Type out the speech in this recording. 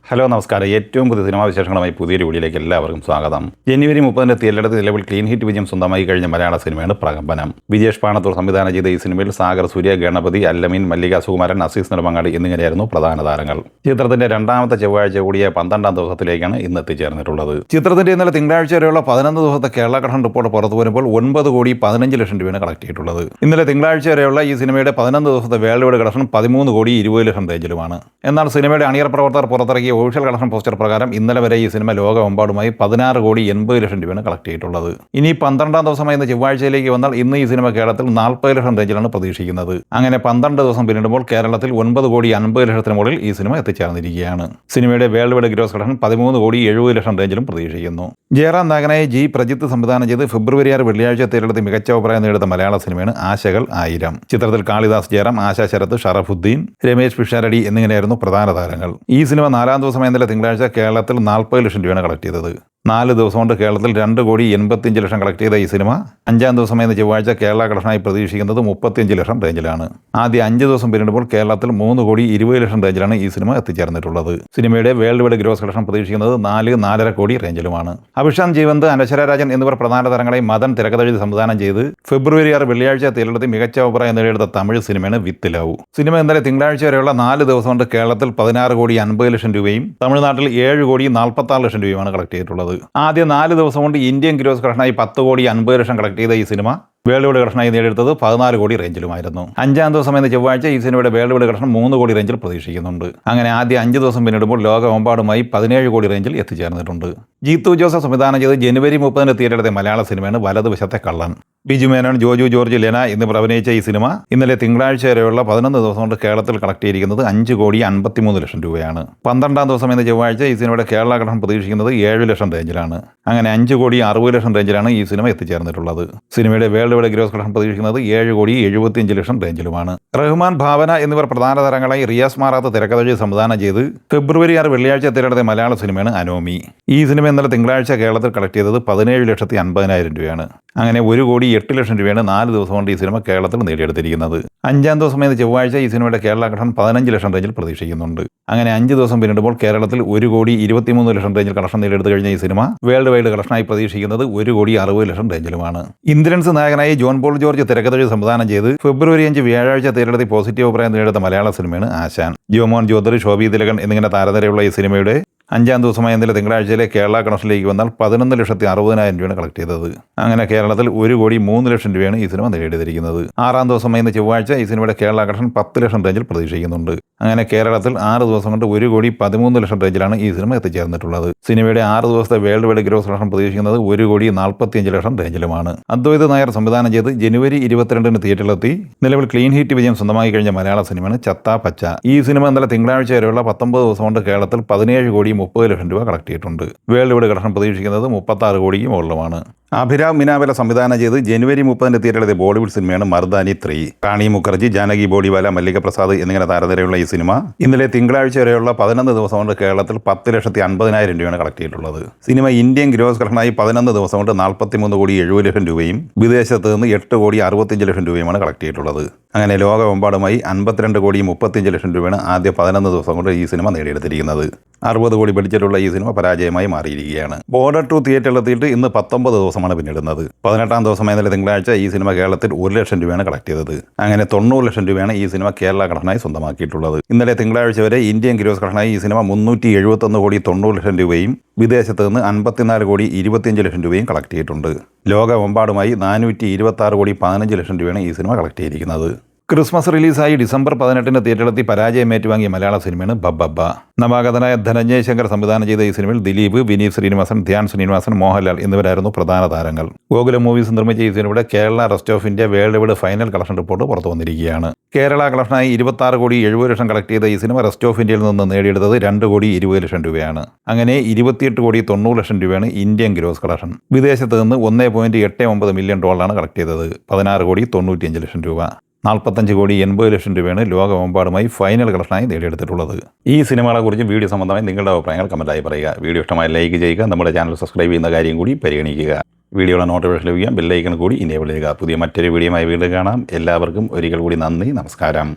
Hello നമസ്കാരം. ഏറ്റവും പുതിയ സിനിമാ വിശേഷങ്ങളുമായി പുതിയൊരു വീഡിയോയിലേക്ക് എല്ലാവർക്കും സ്വാഗതം. ജനുവരി 30 തിയേറ്ററിലെടുത്ത് നിലവിൽ ക്ലീൻ ഹിറ്റ് വിജയം സ്വന്തമായി കഴിഞ്ഞ മലയാള സിനിമയാണ് പ്രകമ്പനം. വിജേഷ് പാണത്തൂർ സംവിധാനം ചെയ്ത ഈ സിനിമയിൽ സാഗർ സൂര്യ, ഗണപതി, അല്ലമീൻ, മല്ലിക സുകുമാരൻ, അസീസ് നെടുമങ്ങാട് എന്നിങ്ങനെയായിരുന്നു പ്രധാന താരങ്ങൾ. ചിത്രത്തിന്റെ രണ്ടാമത്തെ ചൊവ്വാഴ്ച കൂടിയ 12ാം ദിവസത്തിലേക്കാണ് ഇന്ന് എത്തിച്ചേർന്നിട്ടുള്ളത്. ചിത്രത്തിന്റെ ഇന്നലെ തിങ്കളാഴ്ച വരെയുള്ള 11 ദിവസത്തെ കേരള കളക്ഷൻ റിപ്പോർട്ട് പുറത്തു വരുമ്പോൾ 9,15,00,000 കളക്ട് ചെയ്തിട്ടുള്ളത്. ഇന്നലെ തിങ്കളാഴ്ച വരെയുള്ള ഈ സിനിമയുടെ 11 ദിവസത്തെ വേൾഡ് വൈഡ് കളക്ഷൻ 13,20,00,000 റേഞ്ചിലുമാണ്. എന്നാൽ സിനിമയുടെ അണിയറ പ്രവർത്തകർ പുറത്തിറക്കിയ ഒഫീഷ്യൽ കളക്ഷൻ പോസ്റ്റർ പ്രകാരം ഇന്നലെ വരെ ഈ സിനിമ ലോകമെമ്പാടുമായി 16,80,00,000 കളക്ട് ചെയ്തിട്ടുള്ളത്. ഇനി 12ാം ദിവസമായി ഇന്ന് ചൊവ്വാഴ്ചയിലേക്ക് വന്നാൽ ഇന്ന് ഈ സിനിമ കേരളത്തിൽ 40,00,000 റേഞ്ചിലാണ് പ്രതീക്ഷിക്കുന്നത്. അങ്ങനെ 12 ദിവസം പിന്നിടുമ്പോൾ കേരളത്തിൽ 9,50,00,000 മുകളിൽ ഈ സിനിമ എത്തിച്ചേർന്നിരിക്കുകയാണ്. സിനിമയുടെ വേൾഡ് വൈഡ് ഗ്രോസ് കളക്ഷൻ 13,70,00,000 റേഞ്ചിലും പ്രതീക്ഷിക്കുന്നു. ജയറാം നായകനായി ജി പ്രജിത്ത് സംവിധാനം ചെയ്ത് ഫെബ്രുവരി 6 വെള്ളിയാഴ്ച തിയേറ്ററിലെത്തി മികച്ച അഭിപ്രായം നേടുന്ന മലയാള സിനിമയാണ് ആശകൾ 1000. ചിത്രത്തിൽ കാളിദാസ് ജയറാം, ആശാ ശരത്ത്, ഷറഫുദ്ദീൻ, രമേശ് പിഷാരടി എന്നിങ്ങനെയായിരുന്നു പ്രധാന താരങ്ങൾ. ഈ സിനിമ 4ാം ദിവസമായ ഇന്നലെ തിങ്കളാഴ്ച കേരളത്തിൽ 40,00,000 കളക്ട് ചെയ്തത്. 4 ദിവസം കൊണ്ട് കേരളത്തിൽ 2,85,00,000 കളക്ട് ചെയ്ത ഈ സിനിമ 5ാം ദിവസമായ ചൊവ്വാഴ്ച കേരള കളക്ഷനായി പ്രതീക്ഷിക്കുന്നത് 35,00,000 റേഞ്ചിലാണ്. ആദ്യ 5 ദിവസം പിന്നിടുമ്പോൾ കേരളത്തിൽ 3,20,00,000 റേഞ്ചിലാണ് ഈ സിനിമ എത്തിച്ചേർന്നിട്ടുള്ളത്. സിനിമയുടെ വേൾഡ് വൈഡ് ഗ്രോസ് കളക്ഷൻ പ്രതീക്ഷിക്കുന്നത് 4-4.5 കോടി റേഞ്ചിലുമാണ്. അഭിഷാൻ ജീവന്ത്, അനശ്വര രാജൻ എന്നിവർ പ്രധാന താരങ്ങളായി മദൻ തിരക്കഥെഴുതി സംവിധാനം ചെയ്ത് ഫെബ്രുവരി 6 വെള്ളിയാഴ്ച തിയേറ്ററിലെത്തി മികച്ച അഭിപ്രായം നേടിയെടുത്ത തമിഴ് സിനിമയാണ് വിത്ത് ലവ്. സിനിമ ഇന്നലെ തിങ്കളാഴ്ച വരെയുള്ള 4 ദിവസം കൊണ്ട് കേരളത്തിൽ 16,50,00,000 തമിഴ്നാട്ടിൽ 7,46,00,000 കളക്ട് ചെയ്തിട്ടുള്ളത്. ആദ്യ 4 ദിവസം കൊണ്ട് ഇന്ത്യൻ ഗ്രോസ് കളക്ഷനായി 10,50,00,000 കളക്ട് ചെയ്ത ഈ സിനിമ വേൾഡ് വൈഡ് കളക്ഷനായി നേടിയെടുത്തത് 14 കോടി റേഞ്ചിലുമായിരുന്നു. 5ാം ദിവസം എന്ന ചൊവ്വാഴ്ച ഈ സിനിമയുടെ വേൾഡ് വൈഡ് കളക്ഷൻ 3 കോടി റേഞ്ചിൽ പ്രതീക്ഷിക്കുന്നുണ്ട്. അങ്ങനെ ആദ്യ 5 ദിവസം പിന്നിടുമ്പോൾ ലോകമെമ്പാടുമായി 17 കോടി റേഞ്ചിൽ എത്തിച്ചേർന്നിട്ടുണ്ട്. ജീത്തു ജോസഫ് സംവിധാനം ചെയ്ത് ജനുവരി 30 തിയേറ്ററിലെത്തിയ മലയാള സിനിമയാണ് വലതുവശത്തെ കള്ളൻ. ബിജു മേനോൻ, ജോജു ജോർജ്, ലെന എന്നിവർ അഭിനയിച്ച ഈ സിനിമ ഇന്നലെ തിങ്കളാഴ്ച വരെയുള്ള 11 ദിവസം കൊണ്ട് കേരളത്തിൽ കളക്ട് ചെയ്തിരിക്കുന്നത് 5,53,00,000 രൂപയാണ്. 12ാം ദിവസം എന്ന ചൊവ്വാഴ്ച ഈ സിനിമയുടെ കേരള കളക്ഷൻ പ്രതീക്ഷിക്കുന്നത് 7,00,000 റേഞ്ചിലാണ്. അങ്ങനെ 5,60,00,000 റേഞ്ചിലാണ് ഈ സിനിമ എത്തിച്ചേർന്നിട്ടുള്ളത്. സിനിമയുടെ വേൾഡ് വൈഡ് ഗ്രോസ് കളക്ഷൻ പ്രതീക്ഷിക്കുന്നത് 7,75,00,000 റേഞ്ചിലുമാണ്. റഹ്മാൻ, ഭാവന എന്നിവർ പ്രധാന താരങ്ങളായി റിയാസ് മാറാത്ത് തിരക്കഥെഴുതി സംവിധാനം ചെയ്ത് ഫെബ്രുവരി 6 വെള്ളിയാഴ്ച തിരഞ്ഞെടുത്ത മലയാള സിനിമയാണ് അനോമി. ഈ സിനിമ ഇന്നലെ തിങ്കളാഴ്ച കേരളത്തിൽ കളക്ട് ചെയ്തത് 17,50,000 രൂപയാണ്. അങ്ങനെ 1,08,00,000 രൂപയാണ് 4 ദിവസം കൊണ്ട് ഈ സിനിമ കേരളത്തിൽ നേടിയെടുത്തിരിക്കുന്നത്. 5ാം ദിവസം എന്ന ചൊവ്വാഴ്ച ഈ സിനിമയുടെ കേരള കളക്ഷൻ 15,00,000 റേഞ്ചിൽ പ്രതീക്ഷിക്കുന്നുണ്ട്. അങ്ങനെ 5 ദിവസം പിന്നിടുമ്പോൾ കേരളത്തിൽ 1,23,00,000 റേഞ്ചിൽ കളക്ഷൻ നേടിയെടുത്ത് കഴിഞ്ഞ ഈ സിനിമ വേൾഡ് വൈഡ് കളക്ഷനായി പ്രതീക്ഷിക്കുന്നത് 1,60,00,000 റേഞ്ചിലുമാണ്. ഇന്ദ്രൻസ് നായകനായി ജോൺ പോൾ ജോർജ് തിരക്കഥെഴുതി സംവിധാനം ചെയ്ത് ഫെബ്രുവരി 5 വ്യാഴാഴ്ച തിയേറ്ററിലെത്തി പോസിറ്റീവ് അഭിപ്രായം നേടിയെടുത്ത മലയാള സിനിമയാണ് ആശാൻ. ജോമോൻ ജോദർ, ശോഭി തിലകൻ എന്നിങ്ങനെ താരനിരയുള്ള ഈ സിനിമയുടെ 5ാം ദിവസമായ ഇന്നലെ തിങ്കളാഴ്ചയിലെ കേരള കളക്ഷനിലേക്ക് വന്നാൽ 11,60,000 രൂപയാണ് കളക്ട് ചെയ്തത്. അങ്ങനെ കേരളത്തിൽ 1,03,00,000 രൂപയാണ് ഈ സിനിമ നേടിയെടുത്തിരിക്കുന്നത്. 6ാം ദിവസമായ ഇന്ന് ചൊവ്വാഴ്ച ഈ സിനിമയുടെ കേരള കളക്ഷൻ 10,00,000 റേഞ്ചിൽ പ്രതീക്ഷിക്കുന്നുണ്ട്. അങ്ങനെ കേരളത്തിൽ 6 ദിവസം കൊണ്ട് 1,13,00,000 റേഞ്ചിലാണ് ഈ സിനിമ എത്തിച്ചേർന്നിട്ടുള്ളത്. സിനിമയുടെ 6 ദിവസത്തെ വേൾഡ് വൈഡ് ഗ്രോസ് കളക്ഷൻ പ്രതീക്ഷിക്കുന്നത് 1,45,00,000 റേഞ്ചിലുമാണ്. അദ്വൈത് നായർ സംവിധാനം ചെയ്ത് ജനുവരി 22 തിയേറ്ററിലെത്തി നിലവിൽ ക്ലീൻ ഹിറ്റ് വിജയം സ്വന്തമായി കഴിഞ്ഞ മലയാള സിനിമയാണ് ചത്ത പച്ച. ഈ സിനിമ ഇന്നലെ തിങ്കളാഴ്ച വരെയുള്ള 19 ദിവസം കൊണ്ട് കേരളത്തിൽ 17,30,00,000 രൂപ കളക്ട് ചെയ്തിട്ടുണ്ട്. വേൾഡ് വൈഡ് കളക്ഷൻ പ്രതീക്ഷിക്കുന്നത് 36 കോടിക്ക് മുകളിലുമാണ്. അഭിരാം മിനാവല സംവിധാനം ചെയ്ത് ജനുവരി 30 തിയേറ്ററിലെത്തിയ ബോളിവുഡ് സിനിമയാണ് മർദാനി 3. റാണി മുഖർജി, ജാനകി ബോഡിവാല, മല്ലിക പ്രസാദ് എന്നിങ്ങനെ താരനിരയുള്ള ഈ സിനിമ ഇന്നലെ തിങ്കളാഴ്ച വരെയുള്ള 11 ദിവസം കൊണ്ട് കേരളത്തിൽ 10,50,000 രൂപയാണ് കളക്ട് ചെയ്തിട്ടുള്ളത്. സിനിമ ഇന്ത്യൻ ഗ്രോസ് കളക്ഷനായി 11 ദിവസം കൊണ്ട് 43,70,00,000 രൂപയും വിദേശത്ത് നിന്ന് 8,65,00,000 രൂപയുമാണ് കളക്ട് ചെയ്തിട്ടുള്ളത്. അങ്ങനെ ലോകമെമ്പാടുമായി 52,35,00,000 രൂപയാണ് ആദ്യ 11 ദിവസം കൊണ്ട് ഈ സിനിമ നേടിയെടുത്തിരിക്കുന്നത്. 60 കോടി ബഡ്ജറ്റുള്ള ഈ സിനിമ പരാജയമായി മാറിയിരിക്കുകയാണ്. ബോർഡർ 2 തിയേറ്ററിലെത്തിയിട്ട് ഇന്ന് 19 ദിവസമാണ് പിന്നിടുന്നത്. 18ാം ദിവസമായ ഇന്നലെ തിങ്കളാഴ്ച ഈ സിനിമ കേരളത്തിൽ 1,00,000 രൂപയാണ് കളക്ട് ചെയ്തത്. അങ്ങനെ 90,00,000 രൂപയാണ് ഈ സിനിമ കേരള കളക്ഷനായി സ്വന്തമാക്കിയിട്ടുള്ളത്. ഇന്നലെ തിങ്കളാഴ്ച വരെ ഇന്ത്യൻ ഗ്രോസ് കളക്ഷനായി ഈ സിനിമ 371,90,00,000 രൂപയും വിദേശത്ത് നിന്ന് 54,25,00,000 രൂപയും കളക്ട് ചെയ്തിട്ടുണ്ട്. ലോകമെമ്പാടുമായി 426,15,00,000 രൂപയാണ് ഈ സിനിമ കളക്ട് ചെയ്തിരിക്കുന്നത്. ക്രിസ്മസ് റിലീസായി ഡിസംബർ 18 തിയേറ്ററിലെത്തി പരാജയം ഏറ്റുവാങ്ങിയ മലയാള സിനിമയാണ് ബബ്ബബ്ബ. നവാഗതനായ ധനഞ്ജയ് ശങ്കർ സംവിധാനം ചെയ്ത ഈ സിനിമയിൽ ദിലീപ്, വിനീത് ശ്രീനിവാസൻ, ധ്യാൻ ശ്രീനിവാസൻ, മോഹൻലാൽ എന്നിവരായിരുന്നു പ്രധാന താരങ്ങൾ. ഗോകുലം മൂവീസ് നിർമ്മിച്ച ഈ സിനിമയുടെ Kerala rest of India world wide final collection report പുറത്തു വന്നിരിക്കുകയാണ്. കേരള കളക്ഷനായി 26,70,00,000 കളക്ട് ചെയ്ത ഈ സിനിമ റെസ്റ്റ് ഓഫ് ഇന്ത്യയിൽ നിന്ന് നേടിയെടുത്തത് 2,20,00,000 രൂപയാണ്. അങ്ങനെ 28,90,00,000 രൂപയാണ് ഇന്ത്യൻ ഗ്രോസ് കളക്ഷൻ. വിദേശത്ത് നിന്ന് $1.89 മില്യൺ കളക്ട് ചെയ്തത് 16,95,00,000 രൂപ. 45,80,00,000 രൂപയാണ് ലോകമെമ്പാടുമായി ഫൈനൽ കളക്ഷനായി നേടിയെടുത്തിട്ടുള്ളത്. ഈ സിനിമകളെക്കുറിച്ച് വീഡിയോ സംബന്ധമായി നിങ്ങളുടെ അഭിപ്രായങ്ങൾ കമൻറ്റായി പറയുക. വീഡിയോ ഇഷ്ടമായി ലൈക്ക് ചെയ്യുക. നമ്മുടെ ചാനൽ സബ്സ്ക്രൈബ് ചെയ്യുന്ന കാര്യം കൂടി പരിഗണിക്കുക. വീഡിയോയുടെ നോട്ടിഫിക്കേഷൻ ലഭിക്കാൻ ബെല്ലൈക്കൺ കൂടി ഇനേബിൾ ചെയ്യുക. പുതിയ മറ്റൊരു വീഡിയോയുമായി വീണ്ടും കാണാം. എല്ലാവർക്കും ഒരിക്കൽ കൂടി നന്ദി, നമസ്കാരം.